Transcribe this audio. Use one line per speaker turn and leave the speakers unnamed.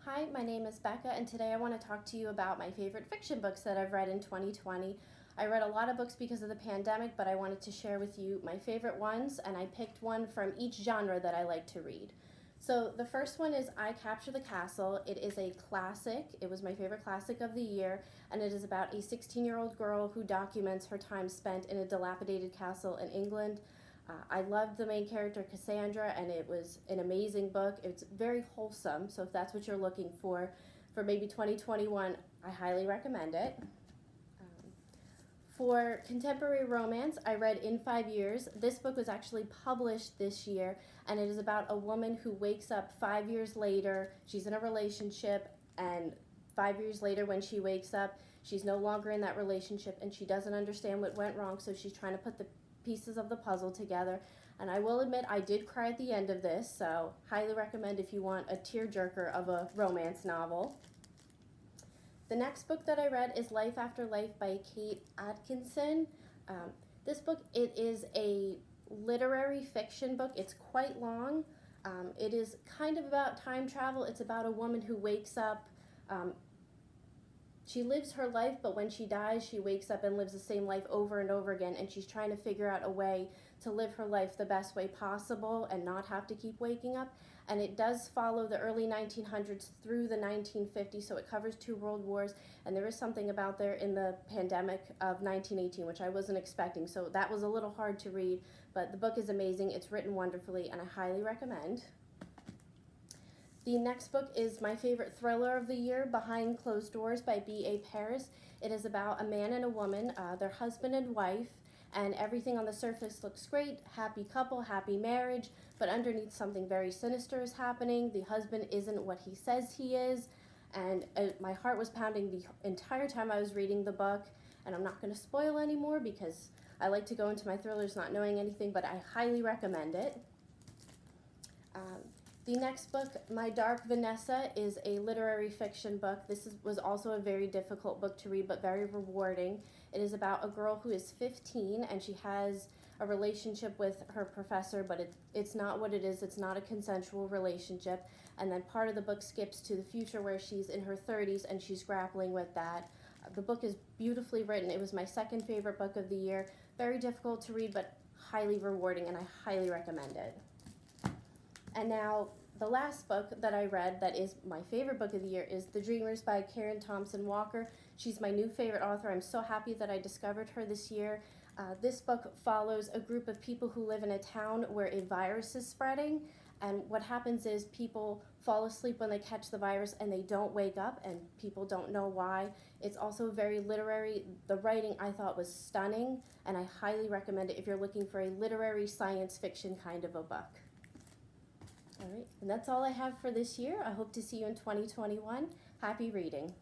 Hi, my name is Becca, and today I want to talk to you about my favorite fiction books that I've read in 2020. I read a lot of books because of the pandemic, but I wanted to share with you my favorite ones, and I picked one from each genre that I like to read. So the first one is I Capture the Castle. It is a classic. It was my favorite classic of the year, and it is about a 16-year-old girl who documents her time spent in a dilapidated castle in England. I loved the main character, Cassandra, and it was an amazing book. It's very wholesome, so if that's what you're looking for maybe 2021, I highly recommend it. For contemporary romance, I read In 5 Years. This book was actually published this year, and it is about a woman who wakes up 5 years later. She's in a relationship, and 5 years later when she wakes up, she's no longer in that relationship, and she doesn't understand what went wrong, so she's trying to put the pieces of the puzzle together. And I will admit I did cry at the end of this, so highly recommend if you want a tearjerker of a romance novel. The next book that I read is Life After Life by Kate Atkinson. This book, it is a literary fiction book. It's quite long. It is kind of about time travel. It's about a woman who wakes up. She lives her life, but when she dies, she wakes up and lives the same life over and over again, and she's trying to figure out a way to live her life the best way possible and not have to keep waking up. And it does follow the early 1900s through the 1950s, so it covers 2 world wars, and there is something about there in the pandemic of 1918, which I wasn't expecting, so that was a little hard to read, but the book is amazing. It's written wonderfully, and I highly recommend. The next book is my favorite thriller of the year, Behind Closed Doors by B.A. Paris. It is about a man and a woman, their husband and wife, and everything on the surface looks great, happy couple, happy marriage, but underneath something very sinister is happening. The husband isn't what he says he is, and my heart was pounding the entire time I was reading the book, and I'm not going to spoil anymore because I like to go into my thrillers not knowing anything, but I highly recommend it. The next book, My Dark Vanessa, is a literary fiction book. This was also a very difficult book to read, but very rewarding. It is about a girl who is 15, and she has a relationship with her professor, but it's not what it is. It's not a consensual relationship. And then part of the book skips to the future where she's in her 30s, and she's grappling with that. The book is beautifully written. It was my second favorite book of the year. Very difficult to read, but highly rewarding, and I highly recommend it. And now, the last book that I read that is my favorite book of the year is The Dreamers by Karen Thompson Walker. She's my new favorite author. I'm so happy that I discovered her this year. This book follows a group of people who live in a town where a virus is spreading. And what happens is people fall asleep when they catch the virus and they don't wake up, and people don't know why. It's also very literary. The writing I thought was stunning, and I highly recommend it if you're looking for a literary science fiction kind of a book. All right, and that's all I have for this year. I hope to see you in 2021. Happy reading.